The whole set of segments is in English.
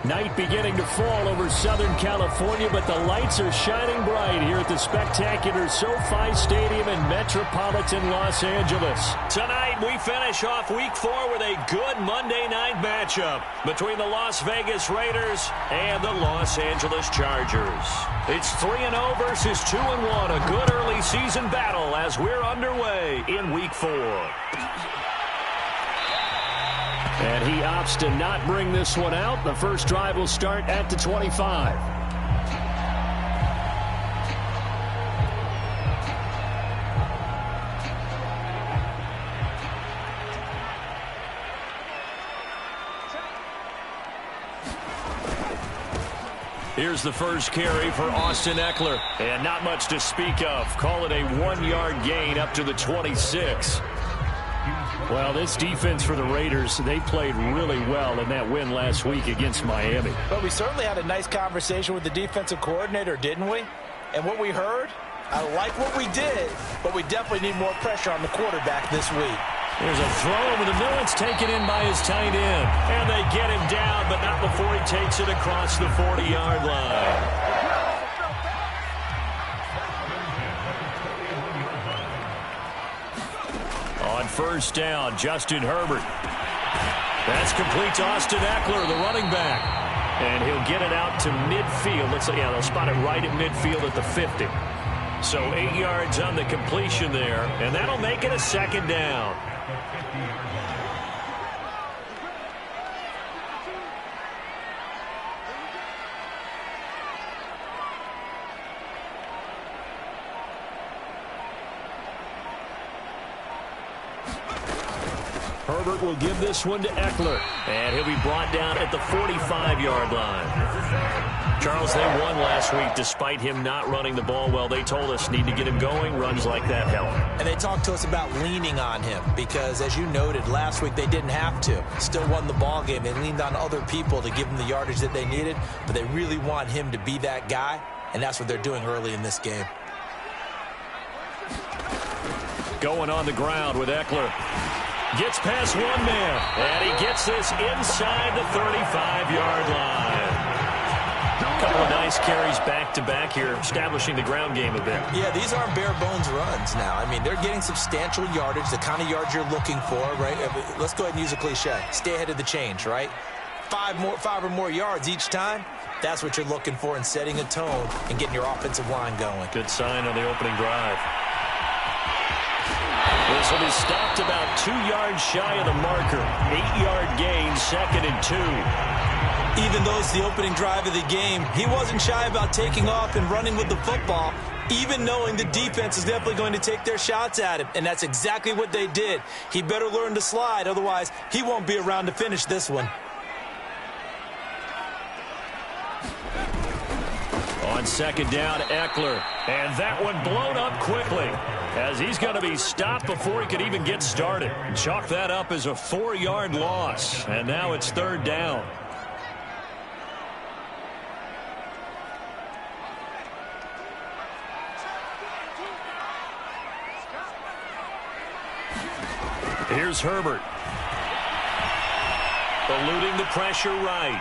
Night beginning to fall over Southern California, but the lights are shining bright here at the spectacular SoFi Stadium in metropolitan Los Angeles. Tonight, we finish off Week 4 with a good Monday night matchup between the Las Vegas Raiders and the Los Angeles Chargers. It's 3-0 versus 2-1, a good early season battle as we're underway in Week 4. And he opts to not bring this one out. The first drive will start at the 25. Here's the first carry for Austin Ekeler. And not much to speak of. Call it a 1-yard gain up to the 26. Well, this defense for the Raiders, they played really well in that win last week against Miami. But we certainly had a nice conversation with the defensive coordinator, didn't we? And what we heard, I like what we did, but we definitely need more pressure on the quarterback this week. There's a throw over the middle. It's taken in by his tight end. And they get him down, but not before he takes it across the 40-yard line. On first down, Justin Herbert. That's complete to Austin Ekeler, the running back. And he'll get it out to midfield. They'll spot it right at midfield at the 50. So 8 yards on the completion there, and that'll make it a second down. Herbert will give this one to Ekeler, and he'll be brought down at the 45-yard line. Charles, they won last week despite him not running the ball well. They told us need to get him going. Runs like that help. And they talked to us about leaning on him because, as you noted, last week they didn't have to. Still won the ball game. They leaned on other people to give them the yardage that they needed, but they really want him to be that guy, and that's what they're doing early in this game. Going on the ground with Ekeler. Gets past one man, and he gets this inside the 35-yard line. A couple of nice carries back-to-back here, establishing the ground game a bit. Yeah, these aren't bare-bones runs now. I mean, they're getting substantial yardage, the kind of yards you're looking for, right? Let's go ahead and use a cliche. Stay ahead of the change, right? Five or more yards each time. That's what you're looking for in setting a tone and getting your offensive line going. Good sign on the opening drive. This will be stopped about 2 yards shy of the marker. 8-yard gain, 2nd and 2. Even though it's the opening drive of the game, he wasn't shy about taking off and running with the football, even knowing the defense is definitely going to take their shots at him. And that's exactly what they did. He better learn to slide, otherwise he won't be around to finish this one. On second down, Ekeler. And that one blown up quickly, as he's going to be stopped before he could even get started. Chalk that up as a 4-yard loss. And now it's third down. Here's Herbert. Eluding the pressure right.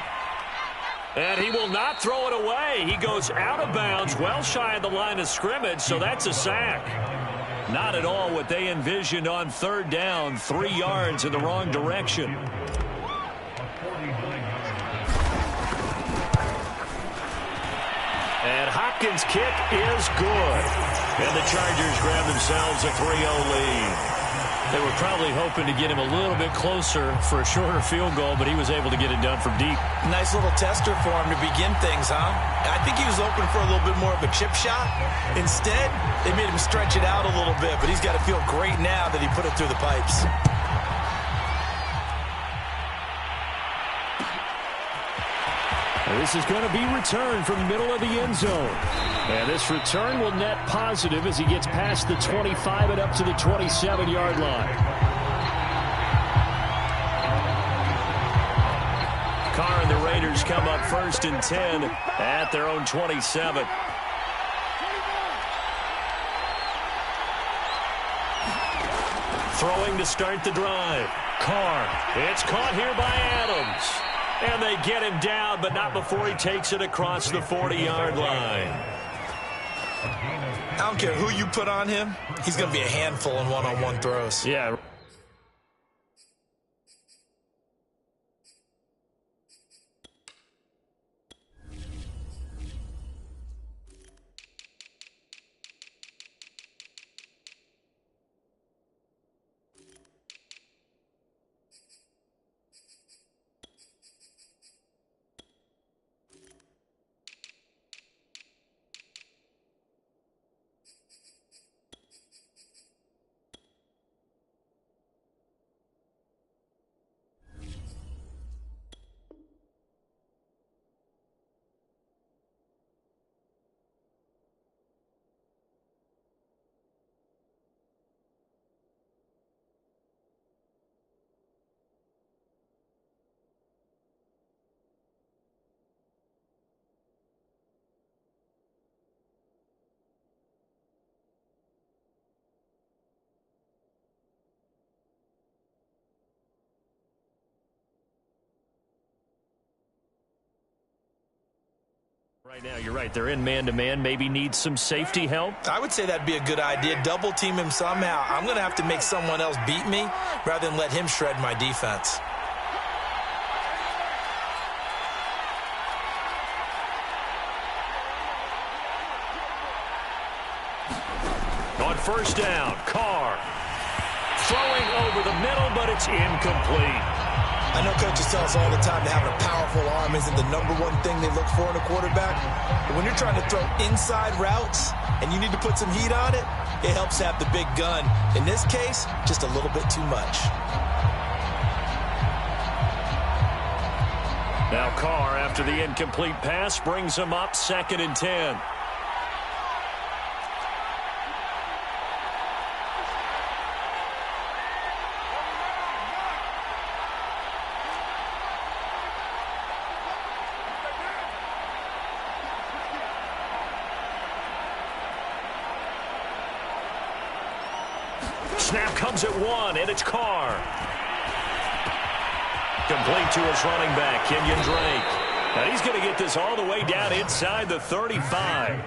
And he will not throw it away. He goes out of bounds, well shy of the line of scrimmage, so that's a sack. Not at all what they envisioned on third down, 3 yards in the wrong direction. And Hopkins' kick is good. And the Chargers grab themselves a 3-0 lead. They were probably hoping to get him a little bit closer for a shorter field goal, but he was able to get it done from deep. Nice little tester for him to begin things, huh? I think he was open for a little bit more of a chip shot. Instead, they made him stretch it out a little bit, but he's got to feel great now that he put it through the pipes. This is going to be returned from the middle of the end zone. And this return will net positive as he gets past the 25 and up to the 27-yard line. Carr and the Raiders come up 1st and 10 at their own 27. Throwing to start the drive. Carr. It's caught here by Adams. And they get him down, but not before he takes it across the 40-yard line. I don't care who you put on him. He's going to be a handful in one-on-one throws. Yeah. Right now, you're right. They're in man-to-man. Maybe needs some safety help. I would say that'd be a good idea. Double team him somehow. I'm going to have to make someone else beat me rather than let him shred my defense. On first down, Carr throwing over the middle, but it's incomplete. I know coaches tell us all the time that having a powerful arm isn't the number one thing they look for in a quarterback. But when you're trying to throw inside routes and you need to put some heat on it, it helps have the big gun. In this case, just a little bit too much. Now Carr, after the incomplete pass, brings him up 2nd and 10. Snap comes at 1, and it's Carr. Complete to his running back, Kenyon Drake. Now he's going to get this all the way down inside the 35.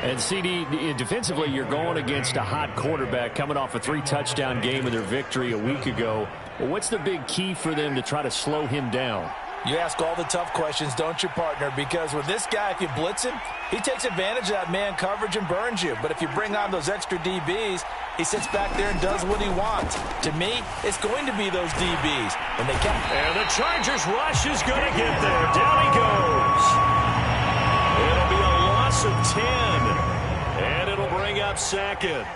And CD, defensively, you're going against a hot quarterback coming off a 3-touchdown game in their victory a week ago. Well, what's the big key for them to try to slow him down? You ask all the tough questions, don't you, partner? Because with this guy, if you blitz him, he takes advantage of that man coverage and burns you. But if you bring on those extra DBs, he sits back there and does what he wants. To me, it's going to be those DBs. And they can. And the Chargers rush is going to get there. Down he goes. It'll be a loss of 10. And it'll bring up 2nd.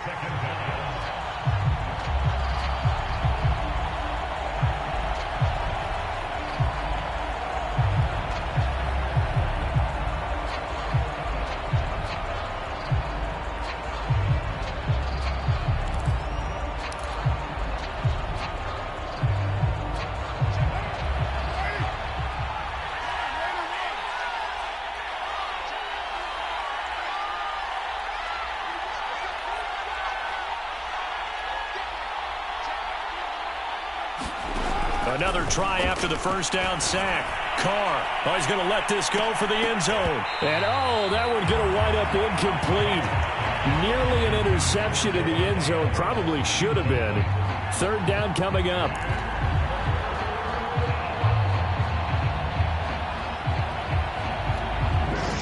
Another try after the first down sack. Carr, he's going to let this go for the end zone. And, that one's going to wind up incomplete. Nearly an interception in the end zone. Probably should have been. 3rd down coming up.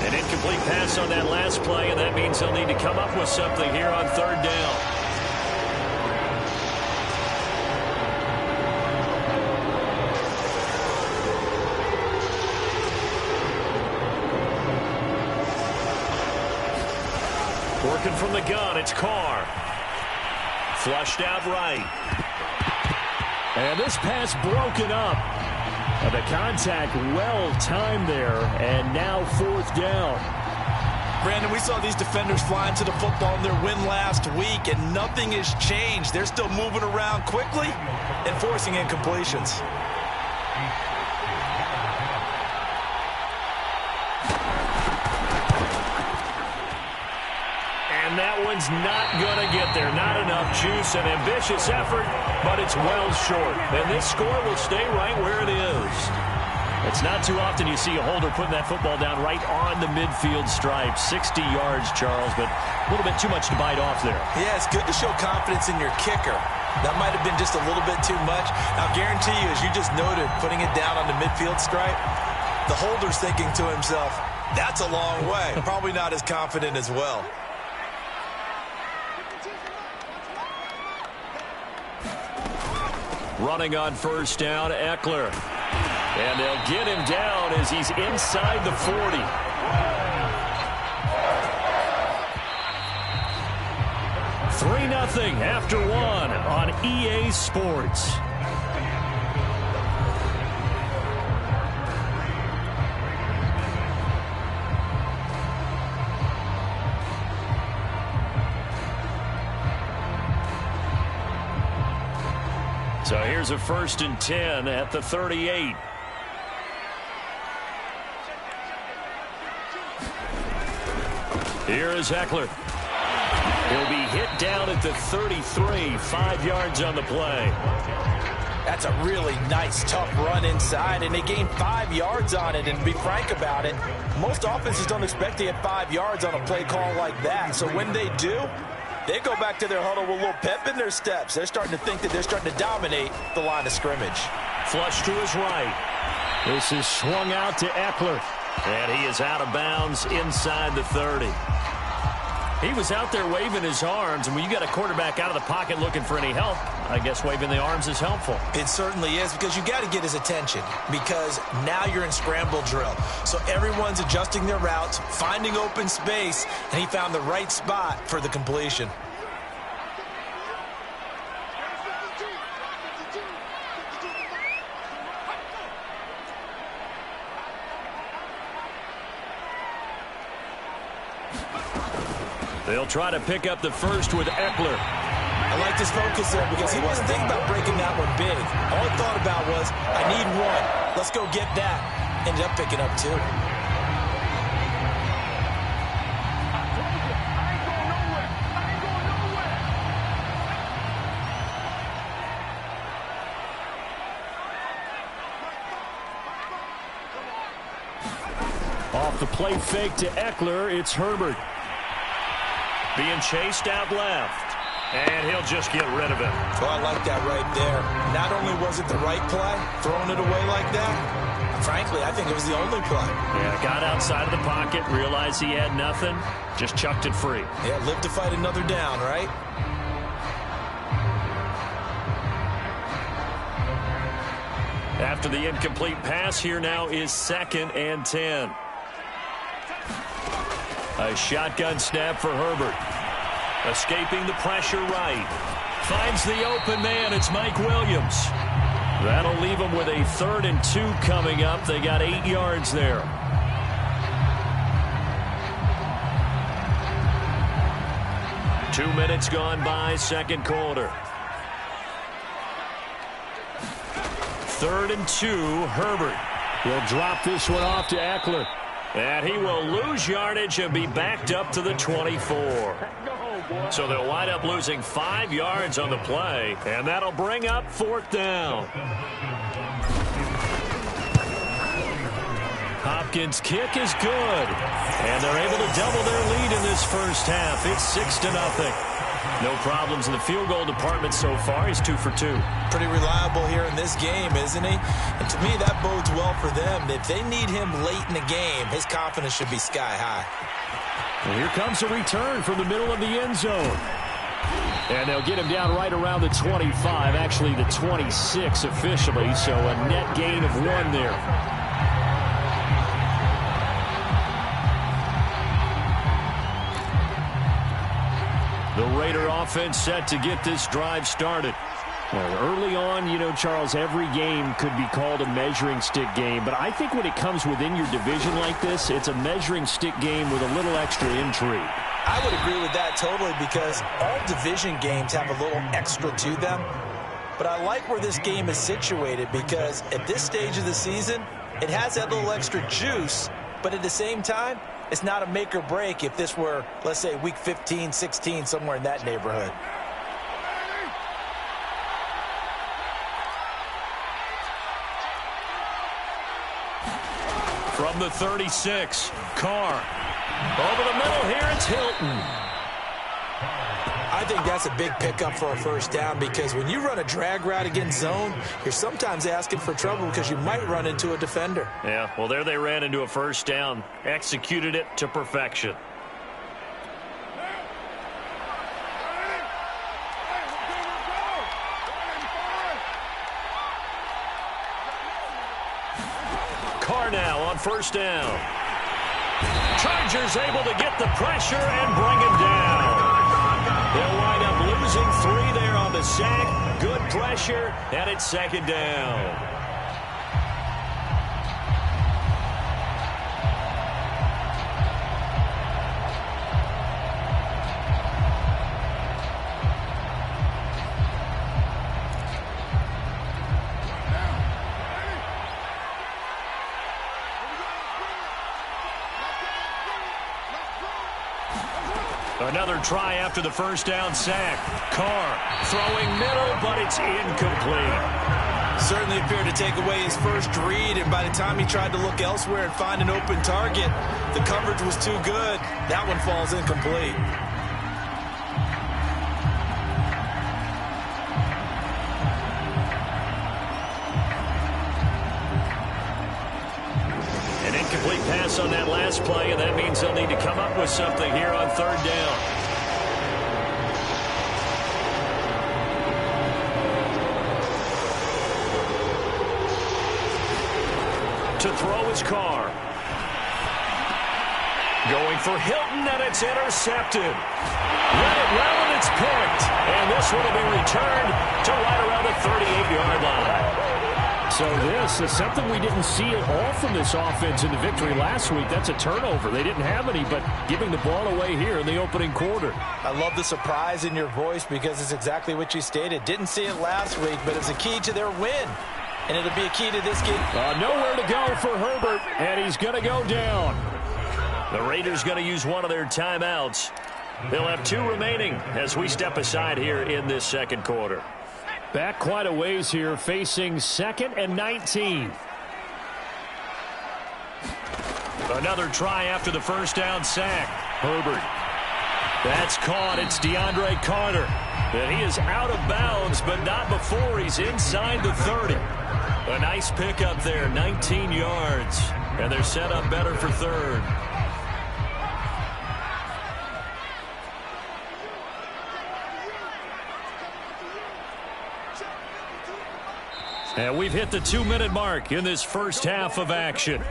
An incomplete pass on that last play, and that means they'll need to come up with something here on 3rd down. Working from the gun, it's Carr. Flushed out right. And this pass broken up. The contact well-timed there, and now 4th down. Brandon, we saw these defenders flying to the football in their win last week, and nothing has changed. They're still moving around quickly and forcing incompletions. And that one's not going to get there. Not enough juice. An ambitious effort, but it's well short. And this score will stay right where it is. A It's not too often you see a holder putting that football down right on the midfield stripe. 60 yards, Charles, but a little bit too much to bite off there. Yeah, it's good to show confidence in your kicker. That might have been just a little bit too much. I'll guarantee you, as you just noted, putting it down on the midfield stripe, the holder's thinking to himself, that's a long way. Probably not as confident as well. Running on first down, Eckler. And they'll get him down as he's inside the 40. Three 0 after one on EA Sports. So here's a 1st and 10 at the 38. Here is Eckler. He'll be hit down at the 33, 5 yards on the play. That's a really nice, tough run inside, and they gained 5 yards on it. And to be frank about it, most offenses don't expect to get 5 yards on a play call like that. So when they do, they go back to their huddle with a little pep in their steps. They're starting to think that they're starting to dominate the line of scrimmage. Flush to his right. This is swung out to Eckler. And he is out of bounds inside the 30. He was out there waving his arms, and when you got a quarterback out of the pocket looking for any help, I guess waving the arms is helpful. It certainly is, because you got to get his attention, because now you're in scramble drill. So everyone's adjusting their routes, finding open space, and he found the right spot for the completion. They'll try to pick up the first with Eckler. I like this focus there because he wasn't thinking about breaking that one big. All he thought about was, I need one. Let's go get that. Ended up picking up two. Off the play fake to Eckler, it's Herbert. Being chased out left. And he'll just get rid of it. Oh, I like that right there. Not only was it the right play, throwing it away like that, frankly, I think it was the only play. Yeah, got outside of the pocket, realized he had nothing, just chucked it free. Yeah, live to fight another down, right? After the incomplete pass, here now is 2nd and 10. A shotgun snap for Herbert. Escaping the pressure right. Finds the open man. It's Mike Williams. That'll leave him with a 3rd and 2 coming up. They got 8 yards there. Two minutes gone by, second quarter. 3rd and 2, Herbert. He'll drop this one off to Eckler. And he will lose yardage and be backed up to the 24. So they'll wind up losing 5 yards on the play, and that'll bring up 4th down. Hopkins' kick is good, and they're able to double their lead in this first half. It's 6-0. No problems in the field goal department so far. He's 2 for 2. Pretty reliable here in this game, isn't he? And to me, that bodes well for them. If they need him late in the game, his confidence should be sky high. And here comes a return from the middle of the end zone. And they'll get him down right around the 25, actually the 26 officially, so a net gain of 1 there. The Raider offense set to get this drive started. Well, early on, you know, Charles, every game could be called a measuring stick game. But I think when it comes within your division like this, it's a measuring stick game with a little extra intrigue. I would agree with that totally, because all division games have a little extra to them. But I like where this game is situated, because at this stage of the season, it has that little extra juice. But at the same time, it's not a make or break if this were, let's say, week 15, 16, somewhere in that neighborhood. From the 36, Carr. Over the middle here, it's Hilton. I think that's a big pickup for a first down because when you run a drag route against zone, you're sometimes asking for trouble because you might run into a defender. Yeah, well, there they ran into a first down. Executed it to perfection. Carr now on first down. Chargers able to get the pressure and bring him down. They'll wind up losing 3 there on the sack. Good pressure, and it's second down. Another try after the first down sack. Carr throwing middle, but it's incomplete. Certainly appeared to take away his first read, and by the time he tried to look elsewhere and find an open target, the coverage was too good. That one falls incomplete. Incomplete pass on that last play, and that means they'll need to come up with something here on third down. To throw his Carr. Going for Hilton, and it's intercepted. Let it roll, and it's picked. And this one will be returned to right around the 38-yard line. So this is something we didn't see at all from this offense in the victory last week. That's a turnover. They didn't have any, but giving the ball away here in the opening quarter. I love the surprise in your voice because it's exactly what you stated. Didn't see it last week, but it's a key to their win. And it'll be a key to this game. Nowhere to go for Herbert, and he's going to go down. The Raiders going to use one of their timeouts. They'll have 2 remaining as we step aside here in this second quarter. Back quite a ways here, facing 2nd and 19. Another try after the first down sack. Herbert. That's caught. It's DeAndre Carter. And he is out of bounds, but not before he's inside the 30. A nice pickup there, 19 yards. And they're set up better for third. And we've hit the 2-minute mark in this first half of action.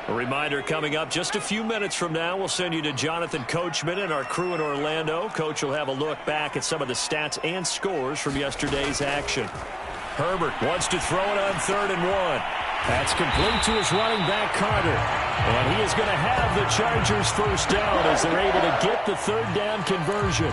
A reminder coming up just a few minutes from now, we'll send you to Jonathan Coachman and our crew in Orlando. Coach will have a look back at some of the stats and scores from yesterday's action. Herbert wants to throw it on 3rd and 1. That's complete to his running back, Carter. And he is going to have the Chargers first down as they're able to get the 3rd down conversion.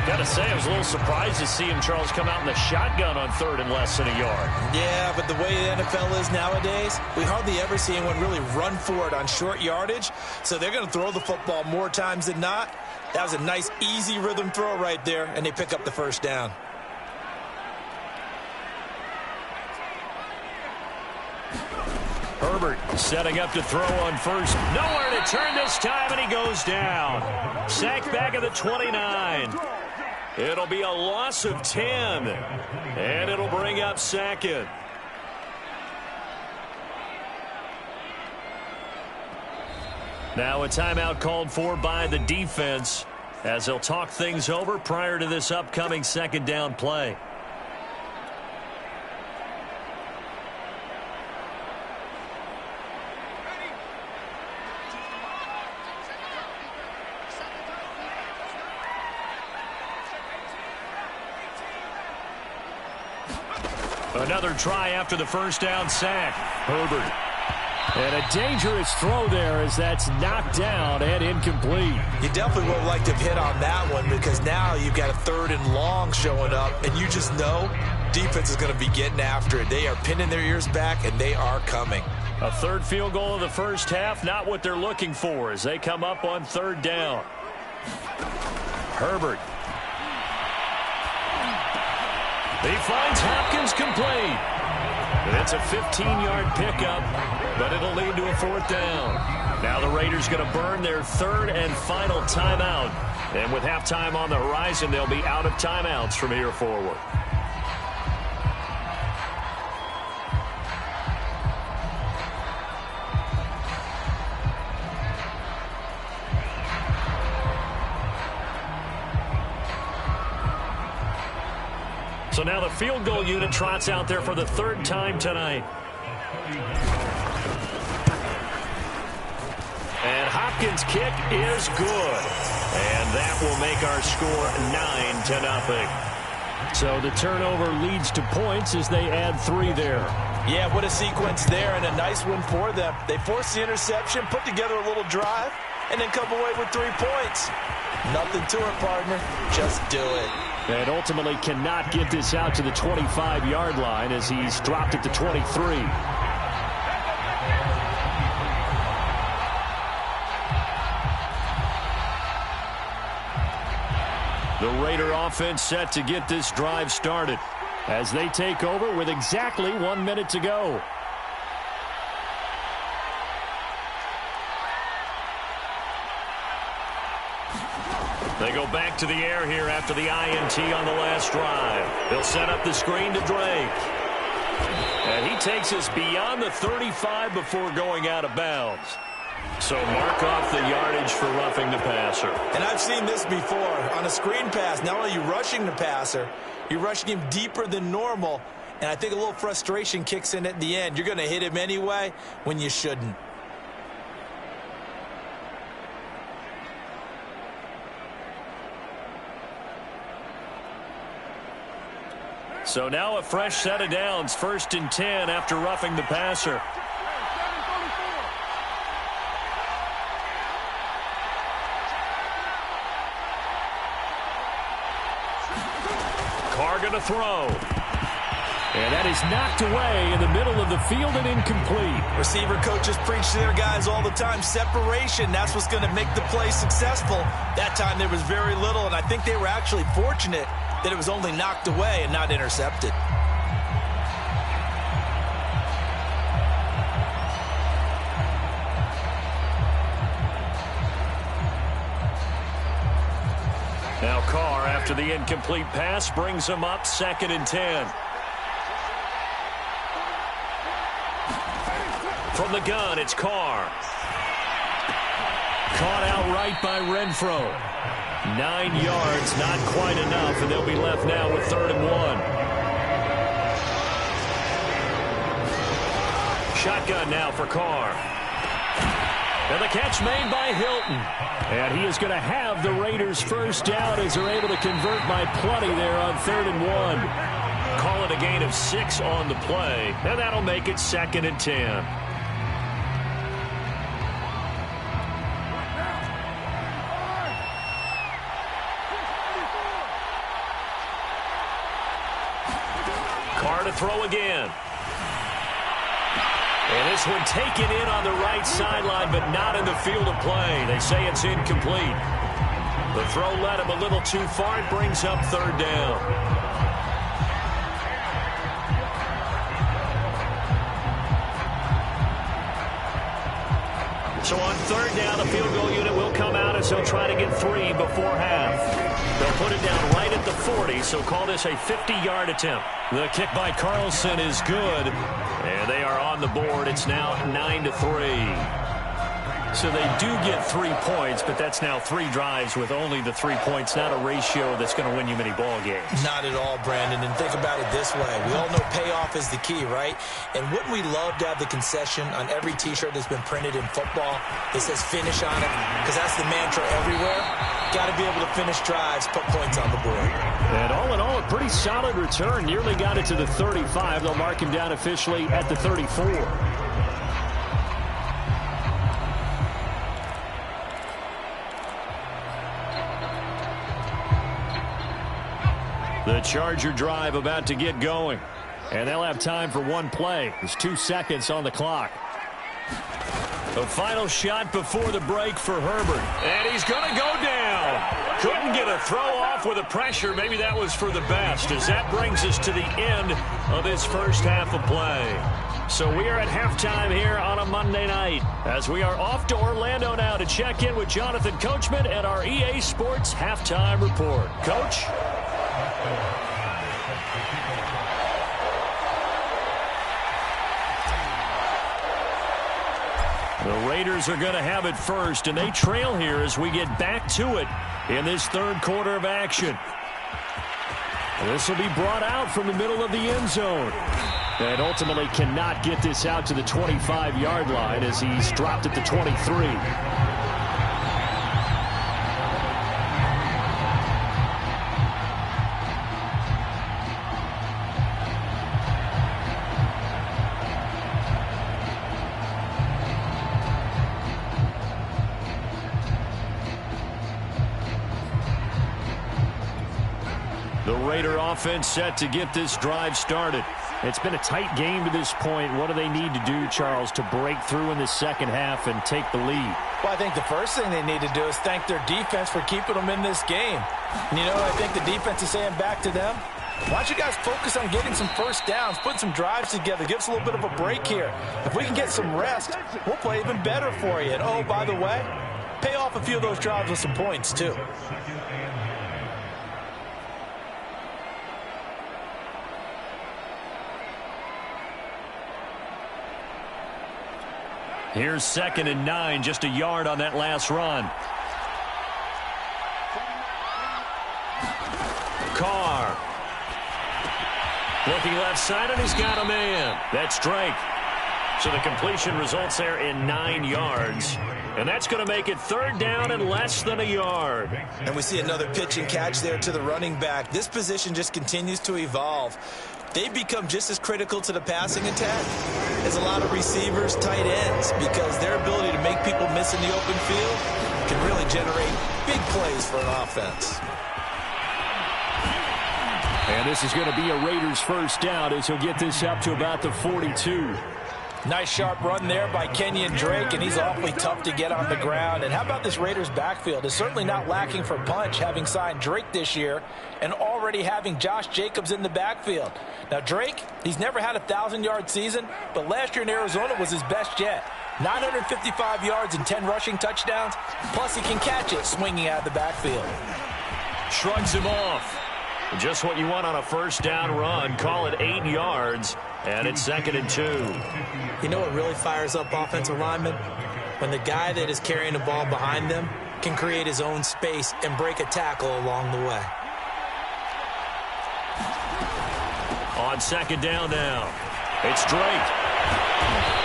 Got to say, I was a little surprised to see him, Charles, come out in the shotgun on 3rd and less than a yard. Yeah, but the way the NFL is nowadays, we hardly ever see anyone really run for it on short yardage. So they're going to throw the football more times than not. That was a nice, easy rhythm throw right there, and they pick up the first down. Herbert setting up to throw on first. Nowhere to turn this time, and he goes down. Sacked back at the 29. It'll be a loss of 10. And it'll bring up 2nd. Now a timeout called for by the defense as they'll talk things over prior to this upcoming 2nd down play. Another try after the first down sack. Herbert. And a dangerous throw there as that's knocked down and incomplete. You definitely would have liked to have hit on that one because now you've got a 3rd and long showing up, and you just know defense is going to be getting after it. They are pinning their ears back, and they are coming. A 3rd field goal in the first half, not what they're looking for as they come up on 3rd down. Herbert He finds Hopkins complete. And it's a 15-yard pickup, but it'll lead to a 4th down. Now the Raiders going to burn their 3rd and final timeout. And with halftime on the horizon, they'll be out of timeouts from here forward. So now the field goal unit trots out there for the 3rd time tonight. And Hopkins' kick is good. And that will make our score 9-0. So the turnover leads to points as they add 3 there. Yeah, what a sequence there, and a nice one for them. They forced the interception, put together a little drive, and then come away with 3 points. Nothing to it, partner. Just do it. And ultimately cannot get this out to the 25-yard line as he's dropped it to 23. The Raider offense set to get this drive started as they take over with exactly 1 minute to go. They go back to the air here after the INT on the last drive. They'll set up the screen to Drake. And he takes us beyond the 35 before going out of bounds. So mark off the yardage for roughing the passer. And I've seen this before. On a screen pass, not only are you rushing the passer, you're rushing him deeper than normal. And I think a little frustration kicks in at the end. You're going to hit him anyway when you shouldn't. So now a fresh set of downs, 1st and 10 after roughing the passer. Carr going to throw. And that is knocked away in the middle of the field and incomplete. Receiver coaches preach to their guys all the time. Separation, that's what's going to make the play successful. That time there was very little, and I think they were actually fortunate that it was only knocked away and not intercepted. Now Carr, after the incomplete pass, brings him up 2nd and 10. From the gun, it's Carr. Caught outright by Renfro. 9 yards, not quite enough, and they'll be left now with 3rd and 1. Shotgun now for Carr. And the catch made by Hilton. And he is going to have the Raiders' 1st down as they're able to convert by plenty there on 3rd and 1. Call it a gain of 6 on the play, and that'll make it 2nd and 10. Carr to throw again. And this one taken in on the right sideline, but not in the field of play. They say it's incomplete. The throw led him a little too far. It brings up 3rd down. So on 3rd down, the field goal unit will come out as they'll try to get 3 before half. They'll put it down right at the 40, so call this a 50-yard attempt. The kick by Carlson is good, and they are on the board. It's now 9-3. So they do get 3 points, but that's now 3 drives with only the 3 points, not a ratio that's going to win you many ball games. Not at all, Brandon, and think about it this way. We all know payoff is the key, right? And wouldn't we love to have the concession on every T-shirt that's been printed in football that says finish on it? Because that's the mantra everywhere. Got to be able to finish drives, put points on the board. And all in all, a pretty solid return. Nearly got it to the 35. They'll mark him down officially at the 34. The Charger drive about to get going. And they'll have time for 1 play. There's 2 seconds on the clock. The final shot before the break for Herbert. And he's going to go down. down. Couldn't get a throw off with the pressure. Maybe that was for the best, as that brings us to the end of this first half of play. So we are at halftime here on a Monday night, as we are off to Orlando now to check in with Jonathan Coachman at our EA Sports Halftime Report. Coach? The Raiders are going to have it first, and they trail here as we get back to it in this third quarter of action. This will be brought out from the middle of the end zone. And ultimately cannot get this out to the 25-yard line as he's dropped at the 23. The Raider offense set to get this drive started. It's been a tight game to this point. What do they need to do, Charles, to break through in the second half and take the lead? Well, I think the first thing they need to do is thank their defense for keeping them in this game. And, you know, I think the defense is saying back to them, why don't you guys focus on getting some first downs, put some drives together, give us a little bit of a break here. If we can get some rest, we'll play even better for you. And, oh, by the way, pay off a few of those drives with some points, too. Here's 2nd and 9, just a yard on that last run. Carr. Looking left side, and he's got a man. That's Drake. So the completion results there in 9 yards. And that's going to make it 3rd down and less than a yard. And we see another pitch and catch there to the running back. This position just continues to evolve. They become just as critical to the passing attack as a lot of receivers, tight ends, because their ability to make people miss in the open field can really generate big plays for an offense. And this is going to be a Raiders first down as he'll get this up to about the 42. Nice sharp run there by Kenyon Drake, and he's awfully tough to get on the ground. And how about this Raiders backfield? It's certainly not lacking for punch, having signed Drake this year and already having Josh Jacobs in the backfield. Now, Drake, he's never had a 1,000-yard season, but last year in Arizona was his best yet. 955 yards and 10 rushing touchdowns, plus he can catch it swinging out of the backfield. Shrugs him off. Just what you want on a first down run. Call it 8 yards, and it's 2nd and 2. You know what really fires up offensive linemen? When the guy that is carrying the ball behind them can create his own space and break a tackle along the way. On 2nd down now, it's Drake.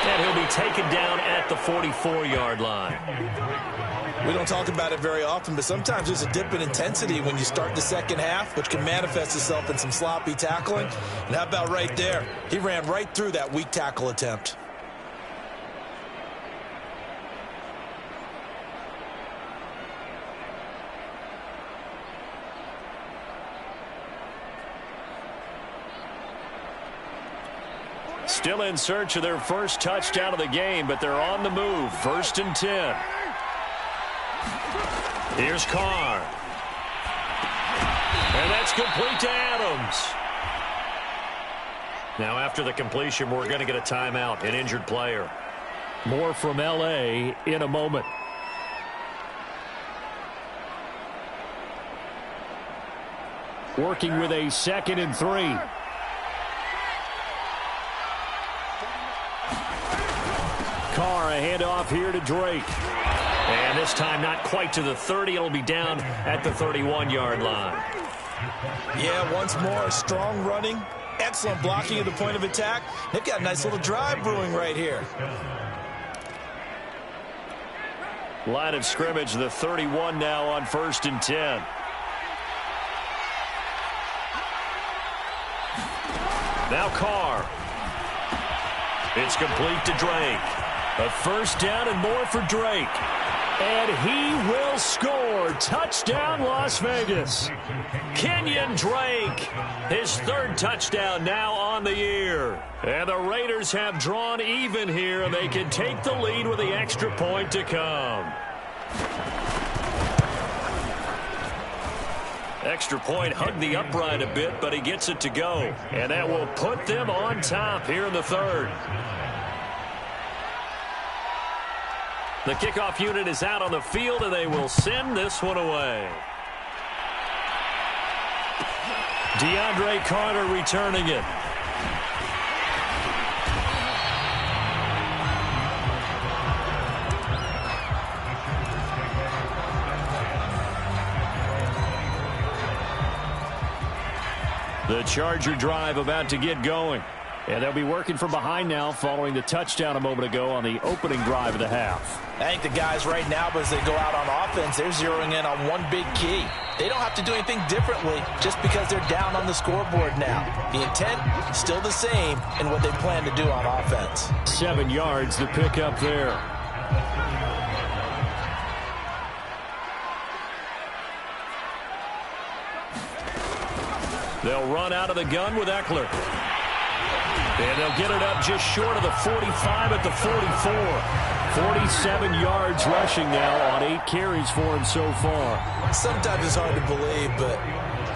And he'll be taken down at the 44-yard line. We don't talk about it very often, but sometimes there's a dip in intensity when you start the second half, which can manifest itself in some sloppy tackling. And how about right there? He ran right through that weak tackle attempt. Still in search of their first touchdown of the game, but they're on the move. 1st and 10. Here's Carr. And that's complete to Adams. Now after the completion, we're going to get a timeout, an injured player. More from L.A. in a moment. Working with a 2nd and 3. Carr, a handoff here to Drake. And this time not quite to the 30. It'll be down at the 31-yard line. Yeah, once more, strong running, excellent blocking at the point of attack. They've got a nice little drive brewing right here. Line of scrimmage, the 31 now on 1st and 10. Now Carr. It's complete to Drake. A first down and more for Drake. And he will score. Touchdown, Las Vegas. Kenyon Drake, his 3rd touchdown now on the year. And the Raiders have drawn even here, and they can take the lead with the extra point to come. Extra point, hugged the upright a bit, but he gets it to go. And that will put them on top here in the third. The kickoff unit is out on the field, and they will send this one away. DeAndre Carter returning it. The Charger drive about to get going. And they'll be working from behind now following the touchdown a moment ago on the opening drive of the half. I think the guys right now, as they go out on offense, they're zeroing in on one big key. They don't have to do anything differently just because they're down on the scoreboard now. The intent is still the same in what they plan to do on offense. 7 yards to pick up there. They'll run out of the gun with Eckler. And they'll get it up just short of the 45 at the 44. 47 yards rushing now on 8 carries for him so far. Sometimes it's hard to believe, but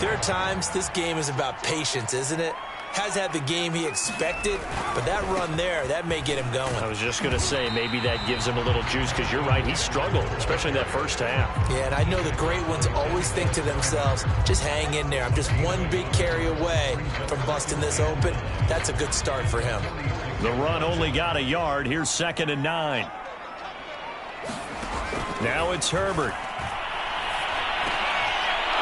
there are times this game is about patience, isn't it? Has had the game he expected, but that run there, that may get him going. I was just going to say, maybe that gives him a little juice, because you're right, he struggled, especially in that first half. Yeah, and I know the great ones always think to themselves, just hang in there. I'm just one big carry away from busting this open. That's a good start for him. The run only got a yard. Here's 2nd and 9. Now it's Herbert.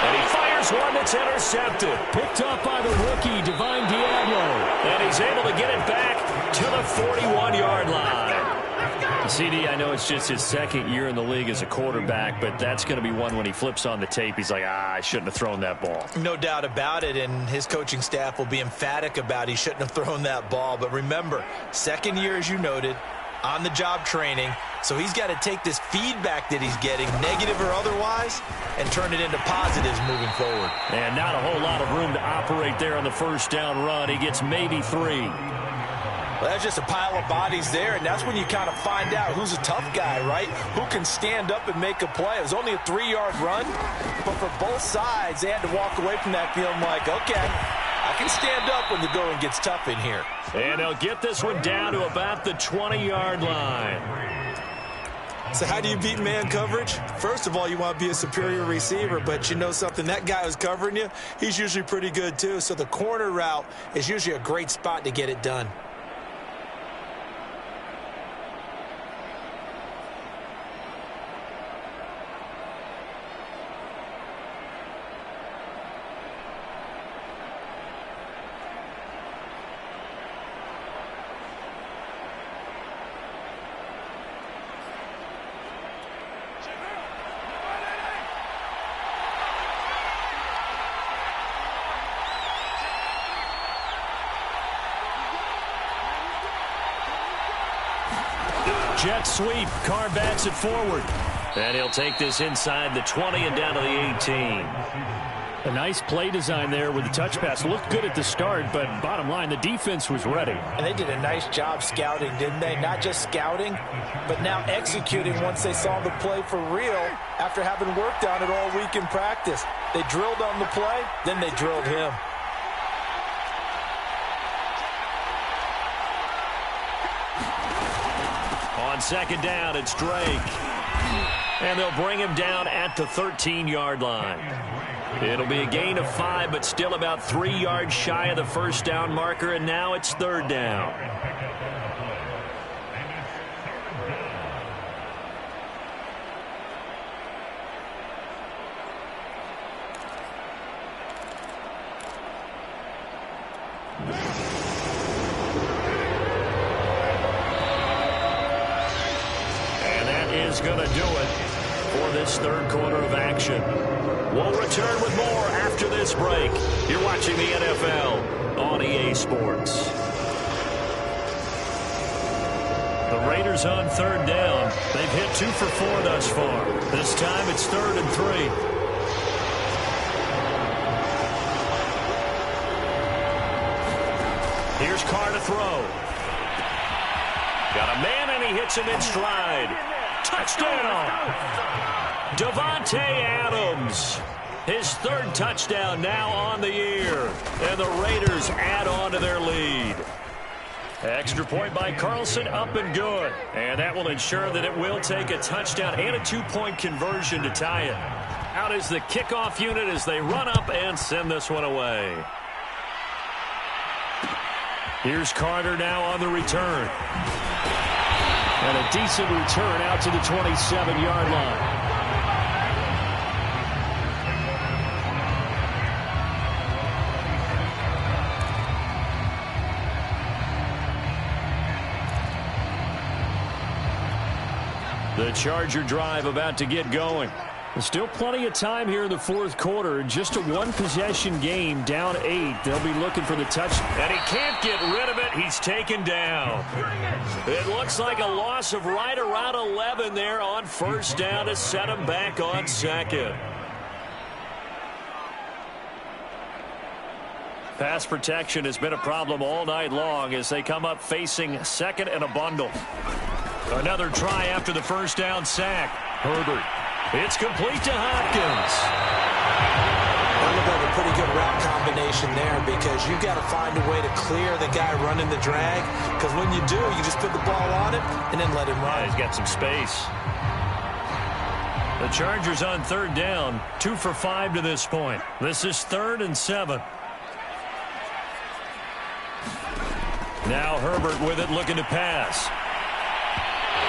And he fires one that's intercepted. Picked up by the rookie, Divine Diablo. And he's able to get it back to the 41-yard line. CD, I know it's just his 2nd year in the league as a quarterback, but that's going to be one when he flips on the tape. He's like, I shouldn't have thrown that ball. No doubt about it, and his coaching staff will be emphatic about he shouldn't have thrown that ball. But remember, 2nd year, as you noted, on-the-job training. So he's got to take this feedback that he's getting, negative or otherwise, and turn it into positives moving forward. And not a whole lot of room to operate there on the first down run. He gets maybe 3. Well, that's just a pile of bodies there, and that's when you kind of find out who's a tough guy, right? Who can stand up and make a play. It was only a 3-yard run, but for both sides, they had to walk away from that feeling like, okay, I can stand up when the going gets tough in here. And they'll get this one down to about the 20-yard line. So how do you beat man coverage? First of all, you want to be a superior receiver, but you know something, that guy who's covering you, he's usually pretty good too. So the corner route is usually a great spot to get it done. Jet sweep. Carr bats it forward. And he'll take this inside the 20 and down to the 18. A nice play design there with the touch pass. Looked good at the start, but bottom line, the defense was ready. And they did a nice job scouting, didn't they? Not just scouting, but now executing once they saw the play for real after having worked on it all week in practice. They drilled on the play, then they drilled him. On 2nd down, it's Drake. And they'll bring him down at the 13-yard line. It'll be a gain of 5, but still about 3 yards shy of the first down marker, and now it's 3rd down. Going to do it for this 3rd quarter of action. We'll return with more after this break. You're watching the NFL on EA Sports. The Raiders on 3rd down. They've hit 2 for 4 thus far. This time it's 3rd and 3. Here's Carr to throw. Got a man and he hits him in stride. Touchdown! Davante Adams. His third touchdown now on the year. And the Raiders add on to their lead. Extra point by Carlson, up and good. And that will ensure that it will take a touchdown and a 2-point conversion to tie it. Out is the kickoff unit as they run up and send this one away. Here's Carter now on the return. And a decent return out to the 27-yard line. The Charger drive about to get going. There's still plenty of time here in the fourth quarter. Just a one-possession game, down 8. They'll be looking for the touch. And he can't get rid of it. He's taken down. It looks like a loss of right around 11 there on first down to set him back on second. Pass protection has been a problem all night long as they come up facing second and a bundle. Another try after the first down sack. Herbert. It's complete to Hopkins. That looked like a pretty good route combination there because you've got to find a way to clear the guy running the drag, because when you do, you just put the ball on him and then let him run. Yeah, he's got some space. The Chargers on third down, 2 for 5 to this point. This is 3rd and 7. Now Herbert with it, looking to pass.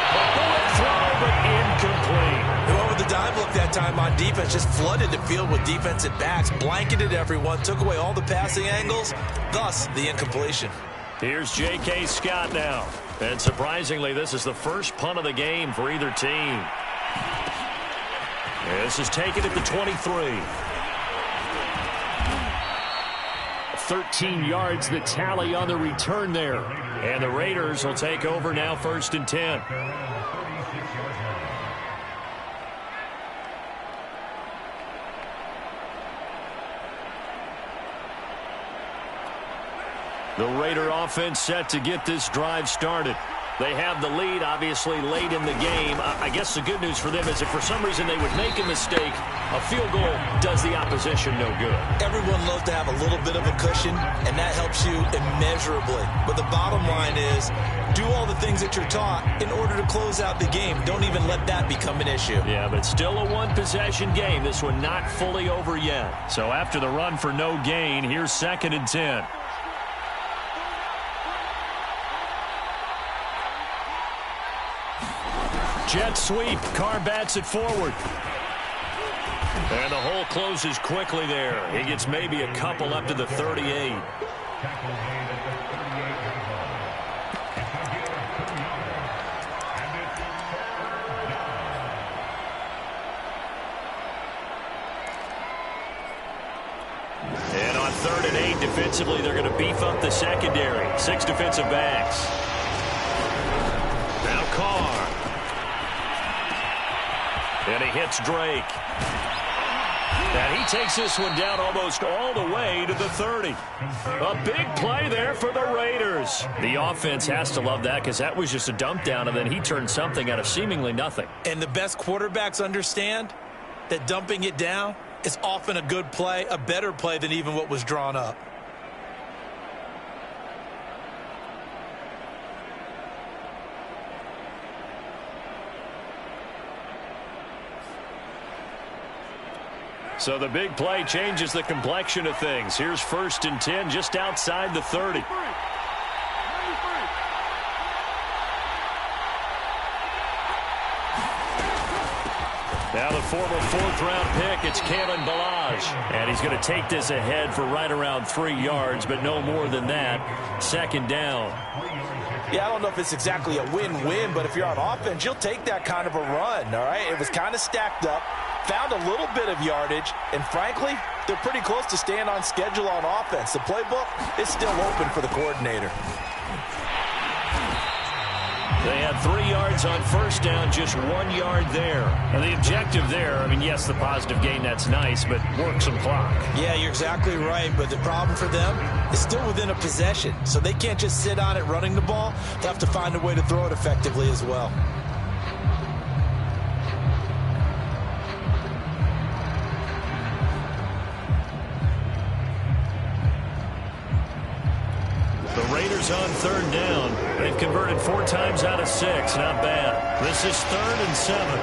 A bullet throw, but incomplete. Whoever the dime look that time on defense just flooded the field with defensive backs, blanketed everyone, took away all the passing angles, thus the incompletion. Here's J.K. Scott now. And surprisingly, this is the first punt of the game for either team. This is taken at the 23. 13 yards the tally on the return there. And the Raiders will take over now, 1st and 10. The Raider offense set to get this drive started. They have the lead, obviously, late in the game. I guess the good news for them is if for some reason they would make a mistake, a field goal does the opposition no good. Everyone loves to have a little bit of a cushion, and that helps you immeasurably. But the bottom line is, do all the things that you're taught in order to close out the game. Don't even let that become an issue. Yeah, but still a one-possession game. This one not fully over yet. So after the run for no gain, here's 2nd and 10. Jet sweep. Carr bats it forward. And the hole closes quickly there. He gets maybe a couple up to the 38. And on 3rd and 8, defensively, they're going to beef up the secondary. 6 defensive backs. Now Carr. And he hits Drake. And he takes this one down almost all the way to the 30. A big play there for the Raiders. The offense has to love that because that was just a dump down, and then he turned something out of seemingly nothing. And the best quarterbacks understand that dumping it down is often a good play, a better play than even what was drawn up. So the big play changes the complexion of things. Here's 1st and 10 just outside the 30. Now the former 4th-round pick, it's Kalen Ballage. And he's going to take this ahead for right around 3 yards, but no more than that. 2nd down. Yeah, I don't know if it's exactly a win-win, but if you're on offense, you'll take that kind of a run, all right? It was kind of stacked up, found a little bit of yardage, and frankly, they're pretty close to staying on schedule on offense. The playbook is still open for the coordinator. They had 3 yards on first down, just 1 yard there. And the objective there, I mean, yes, the positive gain, that's nice, but work some clock. Yeah, you're exactly right, but the problem for them is still within a possession. So they can't just sit on it running the ball. They have to find a way to throw it effectively as well. Raiders on third down. They've converted 4 times out of 6. Not bad. This is 3rd and 7.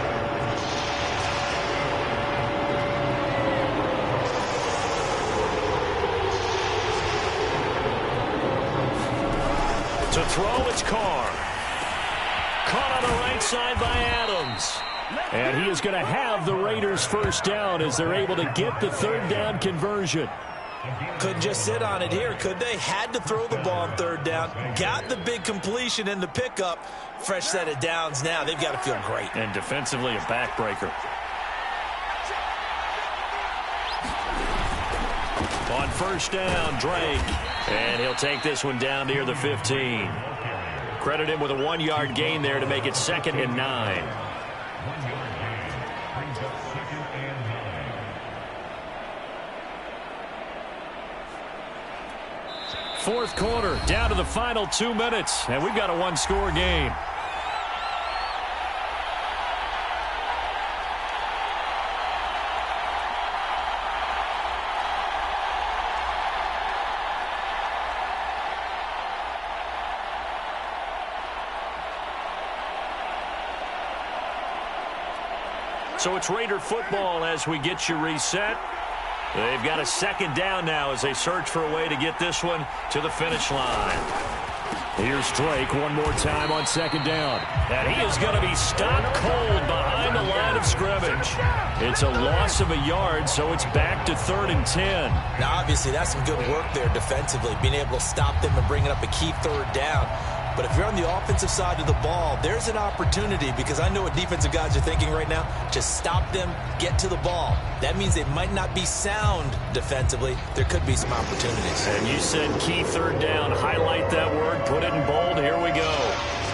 To throw, it's Carr. Caught on the right side by Adams. And he is going to have the Raiders first down as they're able to get the 3rd down conversion. Couldn't just sit on it here, could they? Had to throw the ball on 3rd down. Got the big completion in the pickup. Fresh set of downs now. They've got to feel great. And defensively, a backbreaker. On first down, Drake. And he'll take this one down near the 15. Credit him with a 1-yard gain there to make it 2nd and 9. Fourth quarter, down to the final 2 minutes, and we've got a 1-score game. So it's Raider football as we get you reset. They've got a 2nd down now as they search for a way to get this one to the finish line. Here's Drake one more time on 2nd down. And he is going to be stopped cold behind the line of scrimmage. It's a loss of a yard, so it's back to 3rd and 10. Now, obviously, that's some good work there defensively, being able to stop them and bringing up a key 3rd down. But if you're on the offensive side of the ball, there's an opportunity, because I know what defensive guys are thinking right now. Just stop them, get to the ball. That means they might not be sound defensively. There could be some opportunities. And you said key 3rd down. Highlight that word. Put it in bold. Here we go.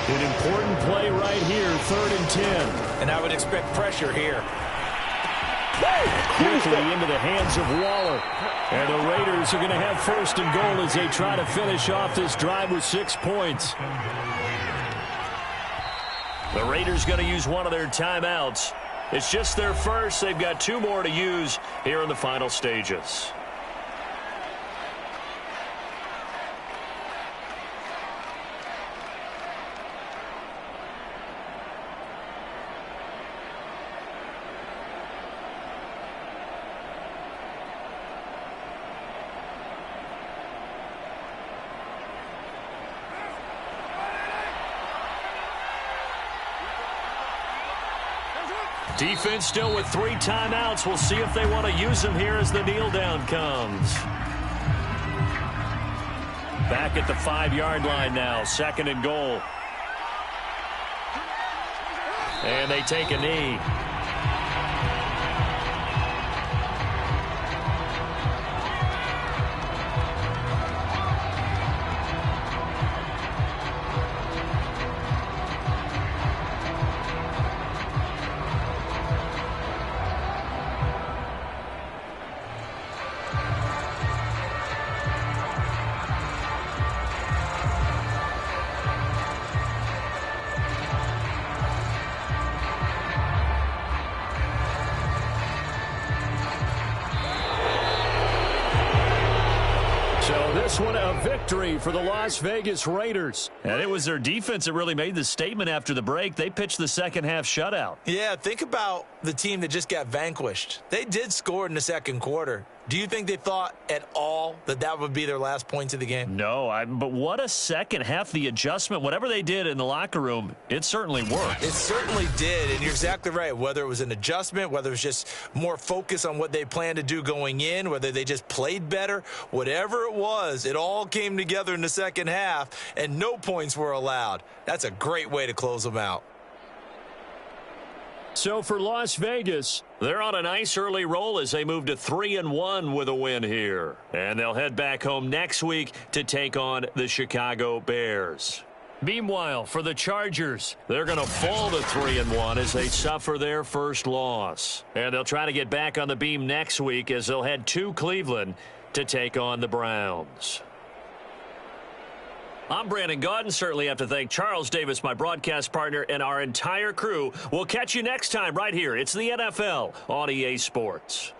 An important play right here, 3rd and 10. And I would expect pressure here. Quickly into the hands of Waller. And the Raiders are going to have 1st and goal as they try to finish off this drive with 6 points. The Raiders going to use one of their timeouts. It's just their first. They've got 2 more to use here in the final stages. Defense still with 3 timeouts. We'll see if they want to use them here as the kneel down comes. Back at the 5-yard line now. 2nd and goal. And they take a knee. This one a victory for the Las Vegas Raiders. And it was their defense that really made the statement after the break. They pitched the second half shutout. Yeah, think about the team that just got vanquished. They did score in the second quarter. Do you think they thought at all that that would be their last points of the game? No, but what a second half. The adjustment, whatever they did in the locker room, it certainly worked. It certainly did, and you're exactly right. Whether it was an adjustment, whether it was just more focus on what they planned to do going in, whether they just played better, whatever it was, it all came together in the second half, and no points were allowed. That's a great way to close them out. So for Las Vegas, they're on a nice early roll as they move to 3-1 with a win here. And they'll head back home next week to take on the Chicago Bears. Meanwhile, for the Chargers, they're going to fall to 3-1 as they suffer their first loss. And they'll try to get back on the beam next week as they'll head to Cleveland to take on the Browns. I'm Brandon Gaudin. Certainly have to thank Charles Davis, my broadcast partner, and our entire crew. We'll catch you next time right here. It's the NFL on EA Sports.